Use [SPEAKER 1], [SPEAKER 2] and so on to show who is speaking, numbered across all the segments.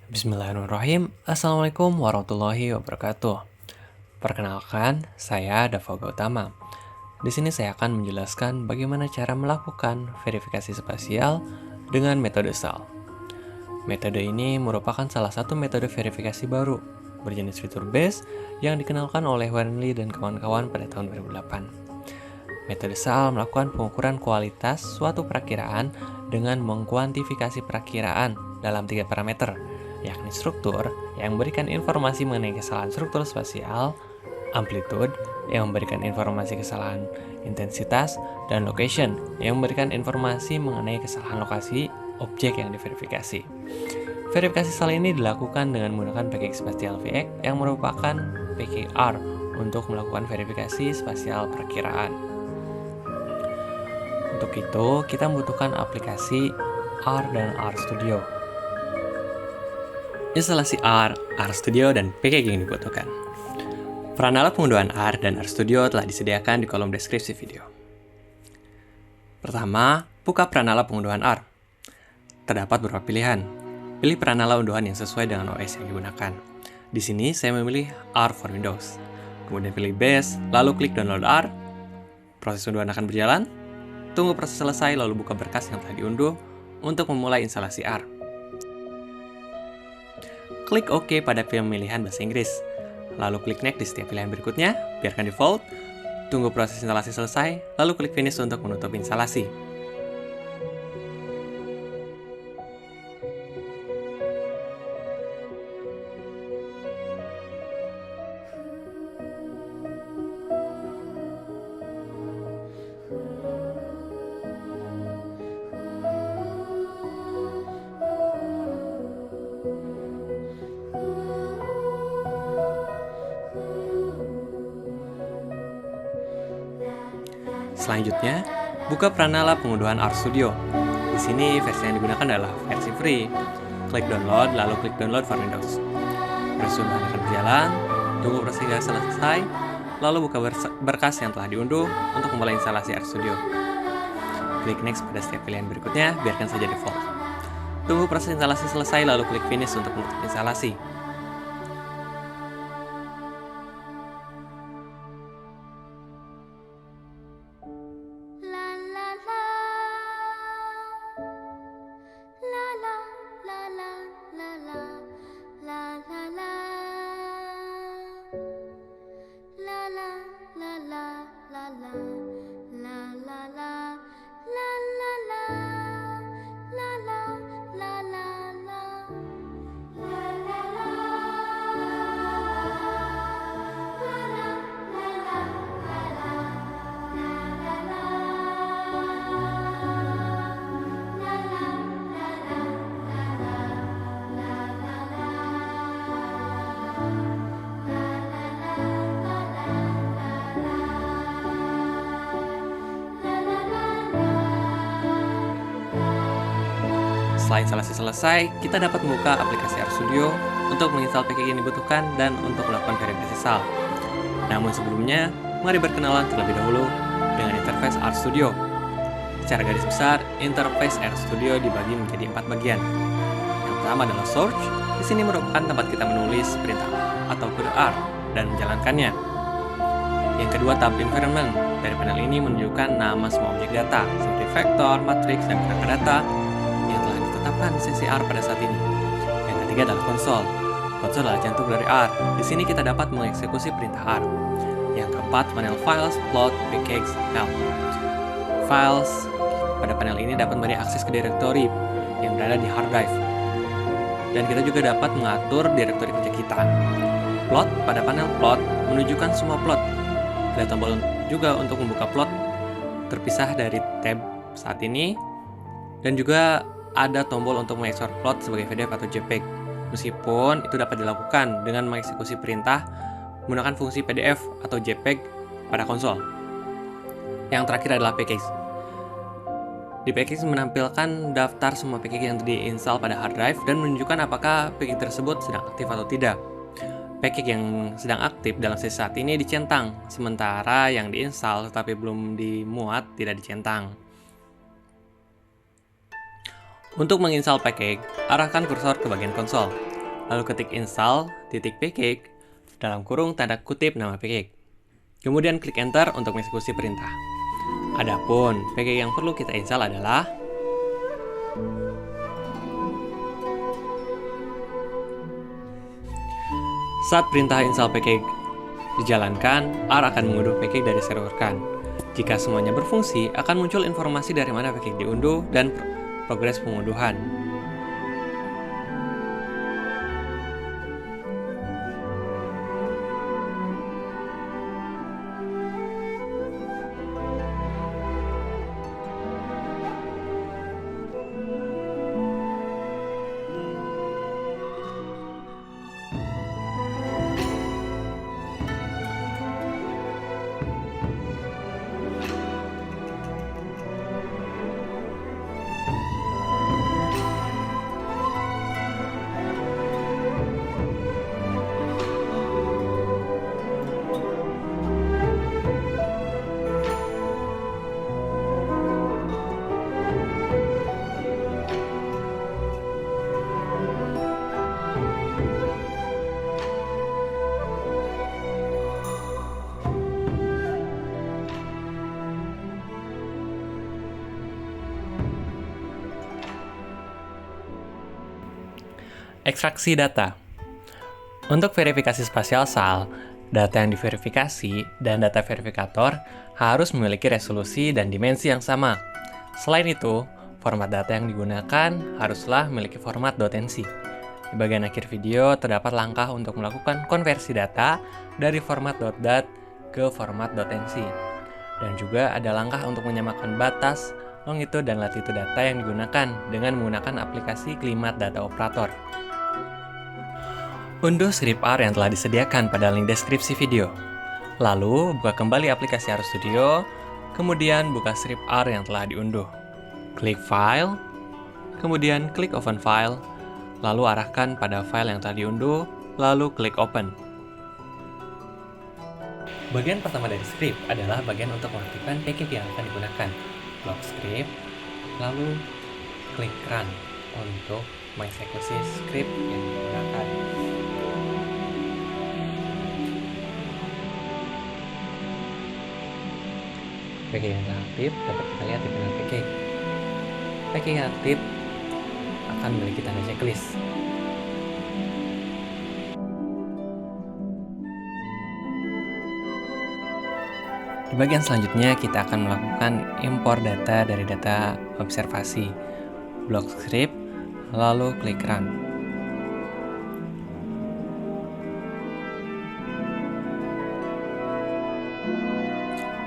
[SPEAKER 1] Bismillahirrahmanirrahim. Assalamualaikum warahmatullahi wabarakatuh. Perkenalkan, saya Dava Gautama. Di sini saya akan menjelaskan bagaimana cara melakukan verifikasi spasial dengan metode SAL. Metode ini merupakan salah satu metode verifikasi baru berjenis fitur base yang dikenalkan oleh Wernley dan kawan-kawan pada tahun 2008. Metode SAL melakukan pengukuran kualitas suatu perakiraan dengan mengkuantifikasi perakiraan dalam 3 parameter, yakni struktur yang memberikan informasi mengenai kesalahan struktur spasial, amplitude yang memberikan informasi kesalahan intensitas, dan location yang memberikan informasi mengenai kesalahan lokasi objek yang diverifikasi. Verifikasi SAL ini dilakukan dengan menggunakan package spatial VX yang merupakan package R untuk melakukan verifikasi spasial perakiraan. Untuk itu, kita membutuhkan aplikasi R dan RStudio. Instalasi R, RStudio, dan package yang dibutuhkan. Peran alat pengunduhan R dan RStudio telah disediakan di kolom deskripsi video. Pertama, buka peran alat pengunduhan R. Terdapat beberapa pilihan. Pilih peran alat unduhan yang sesuai dengan OS yang digunakan. Di sini, saya memilih R for Windows. Kemudian pilih Base, lalu klik Download R. Proses unduhan akan berjalan. Tunggu proses selesai, lalu buka berkas yang telah diunduh untuk memulai instalasi R. Klik OK pada pemilihan bahasa Inggris. Lalu klik Next di setiap pilihan berikutnya, biarkan default. Tunggu proses instalasi selesai, lalu klik Finish untuk menutup instalasi. Selanjutnya, buka peran alat pengunduhan RStudio. Di sini versi yang digunakan adalah versi free. Klik download, lalu klik download for Windows. Proses unduhan akan berjalan, tunggu proses hingga selesai, lalu buka berkas yang telah diunduh untuk memulai instalasi RStudio. Klik next pada setiap pilihan berikutnya, biarkan saja default. Tunggu proses instalasi selesai, lalu klik finish untuk menutup instalasi. Setelah instalasi selesai, kita dapat membuka aplikasi RStudio untuk menginstal package yang dibutuhkan dan untuk melakukan verifikasi SAL. Namun sebelumnya, mari berkenalan terlebih dahulu dengan interface RStudio. Secara garis besar, interface RStudio dibagi menjadi 4 bagian. Yang pertama adalah Search. Di sini merupakan tempat kita menulis perintah atau kode R dan menjalankannya. Yang kedua, tab Environment. Dari panel ini menunjukkan nama semua objek data, seperti vektor, matriks, dan kerangka data yang telah ditetapkan di sesi R pada saat ini. Yang ketiga adalah konsol. Konsol adalah jantung dari R. Di sini kita dapat mengeksekusi perintah R. Yang keempat, panel Files, Plot, Package, Help. Files pada panel ini dapat memberi akses ke direktori yang berada di hard drive. Dan kita juga dapat mengatur direktori kerja kita. Plot pada panel Plot menunjukkan semua plot. Ada tombol juga untuk membuka plot terpisah dari tab saat ini. Dan juga ada tombol untuk mengekspor plot sebagai PDF atau JPEG. Meskipun itu dapat dilakukan dengan mengeksekusi perintah menggunakan fungsi PDF atau JPEG pada konsol. Yang terakhir adalah package. Di package menampilkan daftar semua package yang diinstal pada hard drive dan menunjukkan apakah package tersebut sedang aktif atau tidak. Package yang sedang aktif dalam sesi saat ini dicentang, sementara yang diinstal tetapi belum dimuat tidak dicentang. Untuk menginstal package, arahkan kursor ke bagian konsol. lalu ketik install.package dalam kurung tanda kutip nama package. Kemudian klik enter untuk mengeksekusi perintah. Adapun package yang perlu kita install adalah saat perintah install package dijalankan, R akan mengunduh package dari server CAN. Jika semuanya berfungsi, akan muncul informasi dari mana package diunduh dan progres pengunduhan. Ekstraksi data. Untuk verifikasi spasial SAL, data yang diverifikasi dan data verifikator harus memiliki resolusi dan dimensi yang sama. Selain itu, format data yang digunakan haruslah memiliki format .nc. Di bagian akhir video terdapat langkah untuk melakukan konversi data dari format .dat ke format .nc. Dan juga ada langkah untuk menyamakan batas, longitude, dan latitude data yang digunakan dengan menggunakan aplikasi Klimat Data Operator. Unduh script R yang telah disediakan pada link deskripsi video. Lalu, buka kembali aplikasi RStudio, kemudian buka script R yang telah diunduh. Klik File, kemudian klik Open File, lalu arahkan pada file yang telah diunduh, lalu klik Open. Bagian pertama dari script adalah bagian untuk mengaktifkan package yang akan digunakan. Block script, lalu klik Run untuk mengeksekusi script yang digunakan. Package yang aktif dapat kita lihat di panel package. Package yang aktif akan memiliki tanda checklist. Di bagian selanjutnya kita akan melakukan impor data dari data observasi. Block script, lalu klik Run.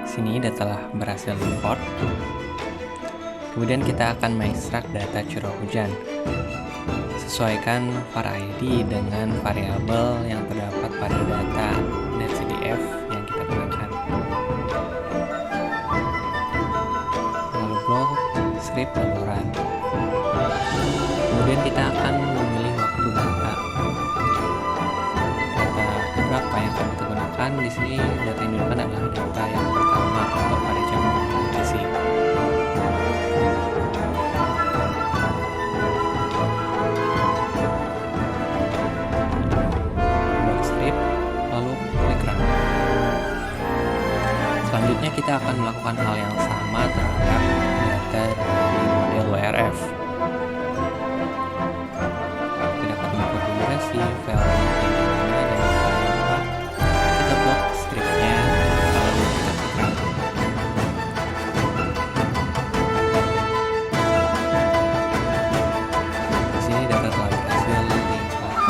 [SPEAKER 1] Sini data telah berhasil import. Kemudian kita akan mengekstrak data curah hujan. Sesuaikan var ID dengan variabel yang terdapat pada data netcdf yang kita gunakan. Lalu block script lalu run. Kemudian kita akan memilih waktu data. Data berapa yang akan kita gunakan? Di sini data yang digunakan adalah data yang pertama atau pada jam kompetisi. Block script, lalu klik run. Selanjutnya kita akan melakukan hal yang sama terhadap data dari model WRF. Kita dapat mengukur durasi, file yang dimana, dan apa. Kita blok scriptnya, lalu kita klik run. Di sini data telah berhasil diimport.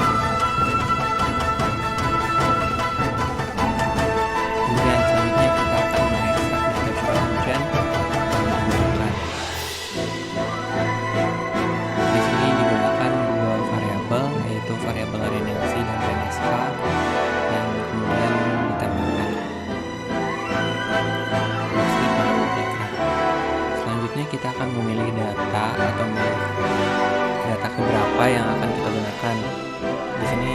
[SPEAKER 1] Kemudian selanjutnya kita akan mengekstrak data curah hujan dan menggunakan. Di sini digunakan dua variabel, yaitu variabel redensi dan RNSK yang kemudian ditambahkan. Selanjutnya kita akan memilih data atau data keberapa yang akan kita gunakan. Di sini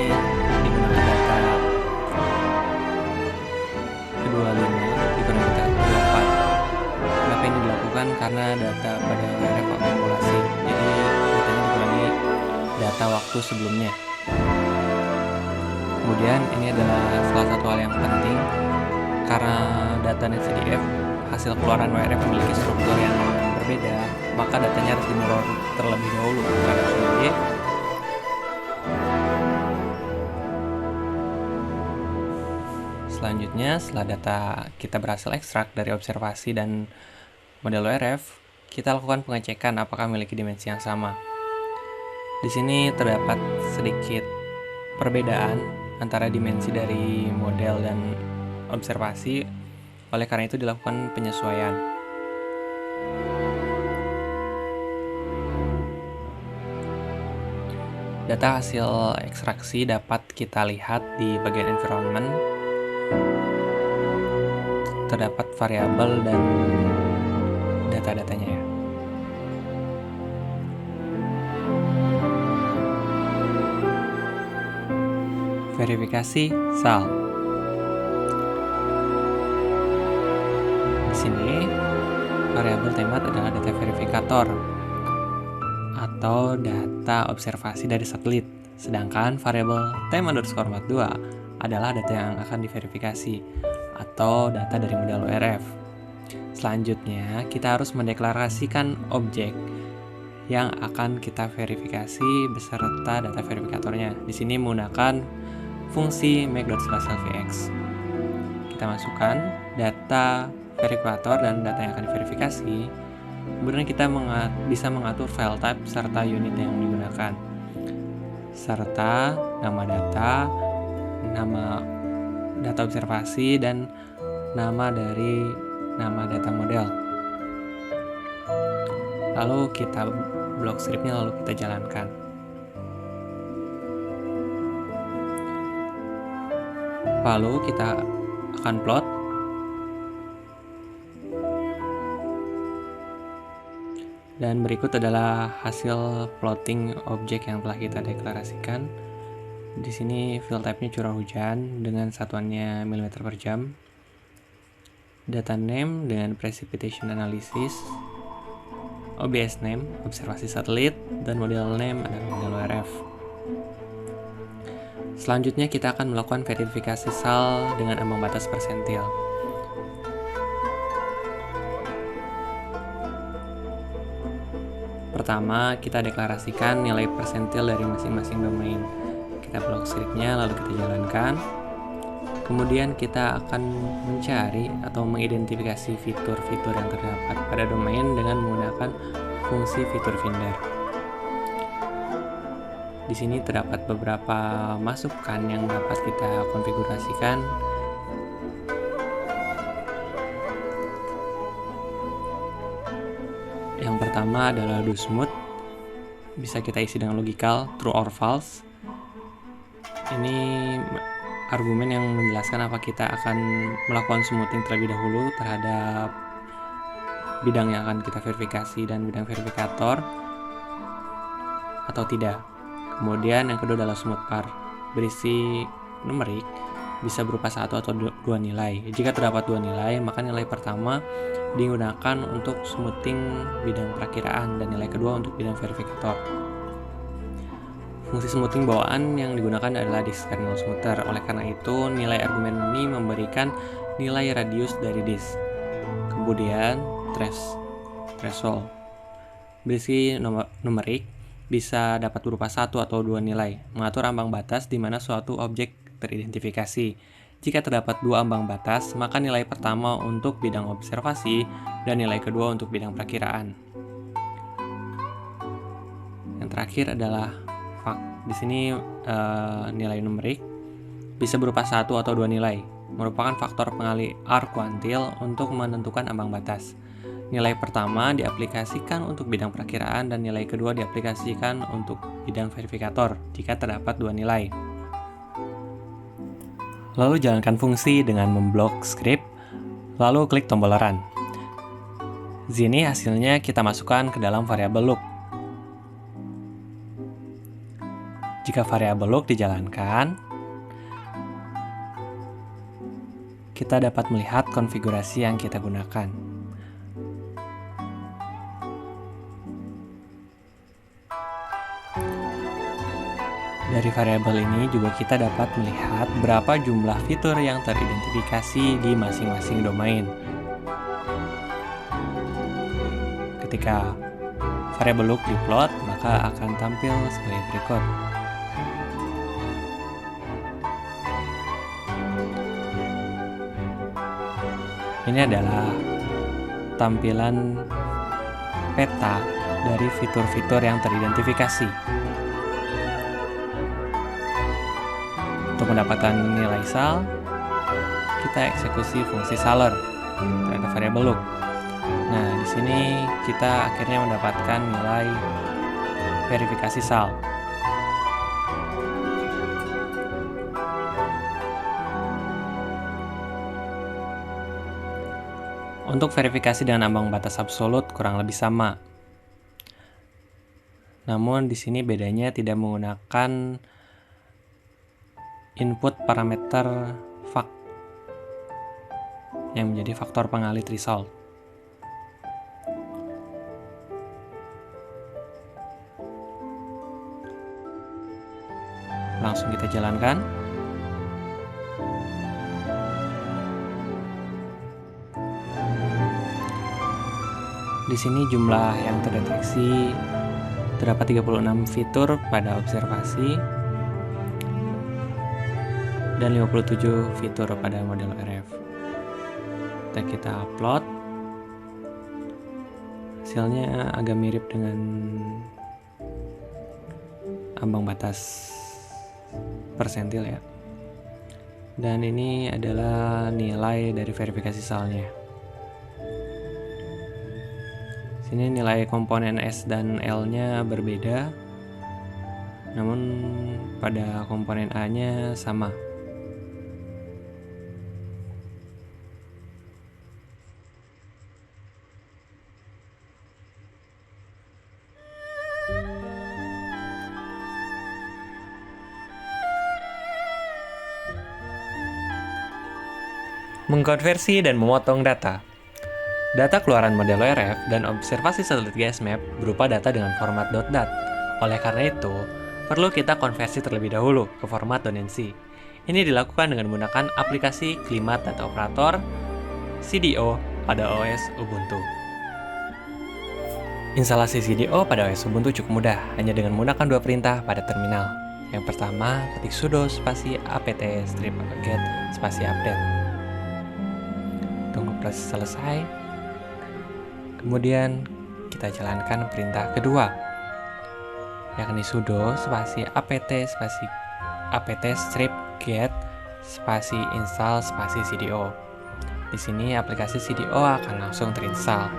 [SPEAKER 1] digunakan data ke-25 digunakan data ke-24. Kenapa ini dilakukan? Karena data pada WRF akumulasi, jadi datanya dikurangi data waktu sebelumnya. Kemudian ini adalah salah satu hal yang penting, karena data NetCDF hasil keluaran WRF memiliki struktur yang berbeda, maka datanya harus di-mirror terlebih dahulu ke RSUD. Selanjutnya, setelah data kita berhasil ekstrak dari observasi dan model WRF, kita lakukan pengecekan apakah memiliki dimensi yang sama. Di sini terdapat sedikit perbedaan antara dimensi dari model dan observasi, oleh karena itu dilakukan penyesuaian. Data hasil ekstraksi dapat kita lihat di bagian environment. Terdapat variabel dan data-datanya ya. Verifikasi SAL. Di sini variabel temat adalah data verifikator atau data observasi dari satelit, sedangkan variabel tem_42 adalah data yang akan diverifikasi atau data dari model WRF. Selanjutnya, kita harus mendeklarasikan objek yang akan kita verifikasi beserta data verifikatornya. Di sini menggunakan fungsi make.self_vx. Kita masukkan data verifikator dan data yang akan diverifikasi. Kemudian kita bisa mengatur file type serta unit yang digunakan, serta nama data observasi, dan nama dari nama data model. Lalu kita blok scriptnya, lalu kita jalankan. Lalu kita akan plot. Dan berikut adalah hasil plotting objek yang telah kita deklarasikan. Di sini field type-nya curah hujan dengan satuannya mm per jam. Data name dengan precipitation analysis. OBS name, observasi satelit, dan model name adalah model WRF. Selanjutnya kita akan melakukan verifikasi SAL dengan ambang batas persentil. Pertama, kita deklarasikan nilai persentil dari masing-masing domain. Kita blok scriptnya, lalu kita jalankan. Kemudian kita akan mencari atau mengidentifikasi fitur-fitur yang terdapat pada domain dengan menggunakan fungsi fitur finder. Di sini terdapat beberapa masukan yang dapat kita konfigurasikan. Yang pertama adalah do smooth. Bisa kita isi dengan logical, true or false. Ini argumen yang menjelaskan apa kita akan melakukan smoothing terlebih dahulu terhadap bidang yang akan kita verifikasi dan bidang verifikator atau tidak. Kemudian yang kedua adalah smooth par, berisi numerik, bisa berupa satu atau dua nilai. Jika terdapat dua nilai, maka nilai pertama digunakan untuk smoothing bidang perakiraan dan nilai kedua untuk bidang verifikator. Fungsi smoothing bawaan yang digunakan adalah disk kernel smoother. Oleh karena itu, nilai argumen ini memberikan nilai radius dari disk. Kemudian threshold, berisi numerik, bisa dapat berupa satu atau dua nilai, mengatur ambang batas di mana suatu objek teridentifikasi. Jika terdapat dua ambang batas, maka nilai pertama untuk bidang observasi dan nilai kedua untuk bidang perakiraan. Yang terakhir adalah di sini nilai numerik bisa berupa satu atau dua nilai, merupakan faktor pengali R kuantil untuk menentukan ambang batas. Nilai pertama diaplikasikan untuk bidang perakiraan dan nilai kedua diaplikasikan untuk bidang verifikator jika terdapat dua nilai. Lalu jalankan fungsi dengan memblok script, lalu klik tombol run. Di sini hasilnya kita masukkan ke dalam variabel loop. Jika variabel loop dijalankan, kita dapat melihat konfigurasi yang kita gunakan. Dari variabel ini juga kita dapat melihat berapa jumlah fitur yang teridentifikasi di masing-masing domain. Ketika variabel look diplot, maka akan tampil sebagai berikut. Ini adalah tampilan peta dari fitur-fitur yang teridentifikasi. Untuk mendapatkan nilai sal, kita eksekusi fungsi saler terhadap variabel look. Nah, di sini kita akhirnya mendapatkan nilai verifikasi sal. Untuk verifikasi dengan ambang batas absolut kurang lebih sama. Namun di sini bedanya tidak menggunakan input parameter vec yang menjadi faktor pengalih threshold. Langsung kita jalankan. Di sini jumlah yang terdeteksi terdapat 36 fitur pada observasi dan 57 fitur pada model RF. Kita upload. Hasilnya agak mirip dengan ambang batas persentil ya. Dan ini adalah nilai dari verifikasi salnya. Sini nilai komponen S dan L-nya berbeda, namun pada komponen A-nya sama. Mengkonversi dan memotong data. Data keluaran model RF dan observasi satelit GSMAP berupa data dengan format .dat. Oleh karena itu, perlu kita konversi terlebih dahulu ke format .nc. Ini dilakukan dengan menggunakan aplikasi Klimat Data Operator CDO pada OS Ubuntu. Instalasi CDO pada OS Ubuntu cukup mudah, hanya dengan menggunakan dua perintah pada terminal. Yang pertama, ketik sudo spasi apt-get spasi update. Tunggu proses selesai. Kemudian kita jalankan perintah kedua, yakni sudo spasi apt-get spasi install spasi CDO. Di sini aplikasi CDO akan langsung terinstall.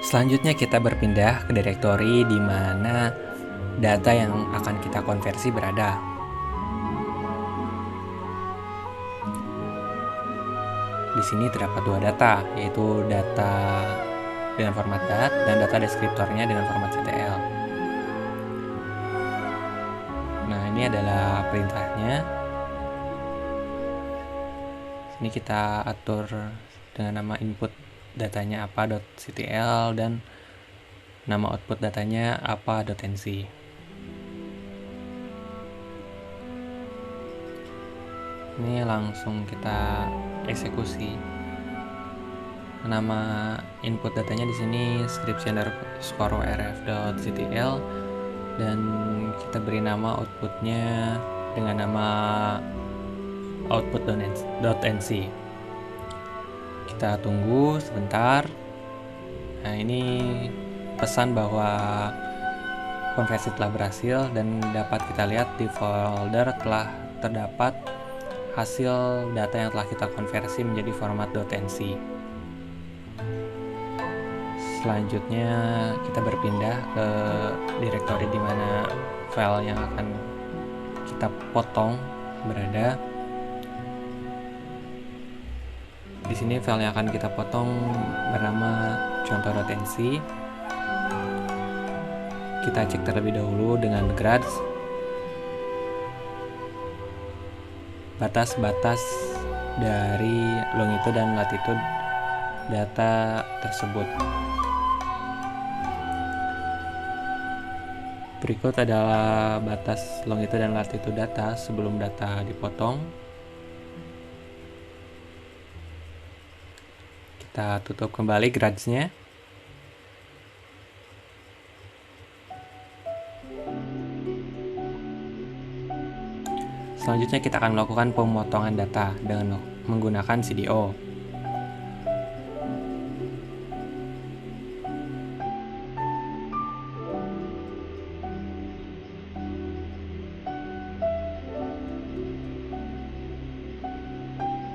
[SPEAKER 1] Selanjutnya kita berpindah ke direktori di mana data yang akan kita konversi berada. Di sini terdapat dua data, yaitu data dengan format DAT dan data deskriptornya dengan format CTL. Nah, ini adalah perintahnya. Sini kita atur dengan nama input datanya apa.ctl dan nama output datanya apa.nc. Ini langsung kita eksekusi. Nama input datanya di sini scription_rf.ctl dan kita beri nama outputnya dengan nama output.nc. Kita tunggu sebentar. Nah, ini pesan bahwa konversi telah berhasil dan dapat kita lihat di folder telah terdapat hasil data yang telah kita konversi menjadi format .nc. Selanjutnya kita berpindah ke direktori di mana file yang akan kita potong berada. Di sini file yang akan kita potong bernama contoh.nc. Kita cek terlebih dahulu dengan grad batas-batas dari longitude dan latitude data tersebut. Berikut adalah batas longitude dan latitude data sebelum data dipotong. Kita tutup kembali grades-nya. Selanjutnya kita akan melakukan pemotongan data dengan menggunakan CDO.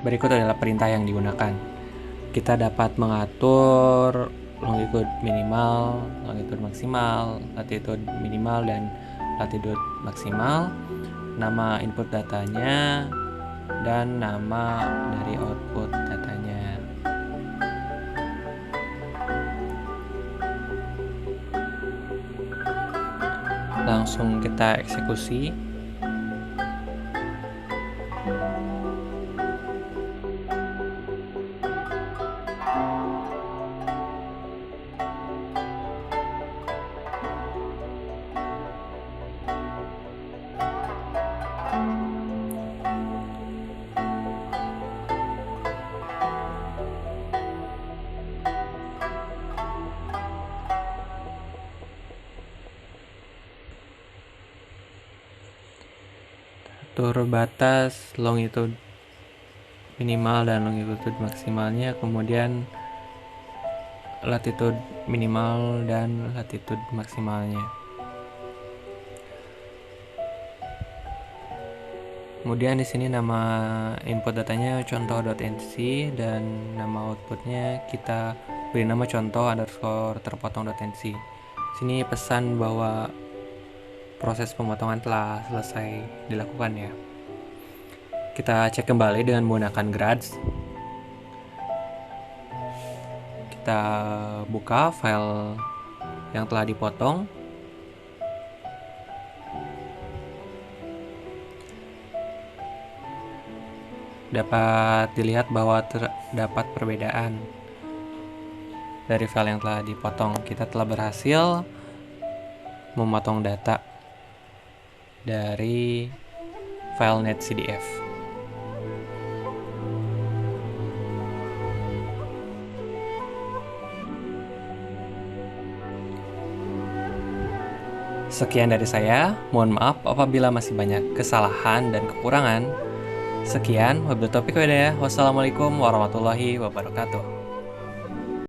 [SPEAKER 1] Berikut adalah perintah yang digunakan. Kita dapat mengatur longitude minimal, longitude maksimal, latitude minimal, dan latitude maksimal, nama input datanya, dan nama dari output datanya. Langsung kita eksekusi. Atur batas longitude minimal dan longitude maksimalnya, kemudian latitude minimal dan latitude maksimalnya. Kemudian di sini nama input datanya contoh.nc dan nama outputnya kita beri nama contoh underscore terpotong.nc. Sini pesan bahwa proses pemotongan telah selesai dilakukan ya. Kita cek kembali dengan menggunakan grades. Kita buka file yang telah dipotong. Dapat dilihat bahwa terdapat perbedaan dari file yang telah dipotong. Kita telah berhasil memotong data dari file netcdf. Sekian dari saya, mohon maaf apabila masih banyak kesalahan dan kekurangan. Sekian, wabillahi taufiq wal hidayah. Wassalamualaikum warahmatullahi wabarakatuh.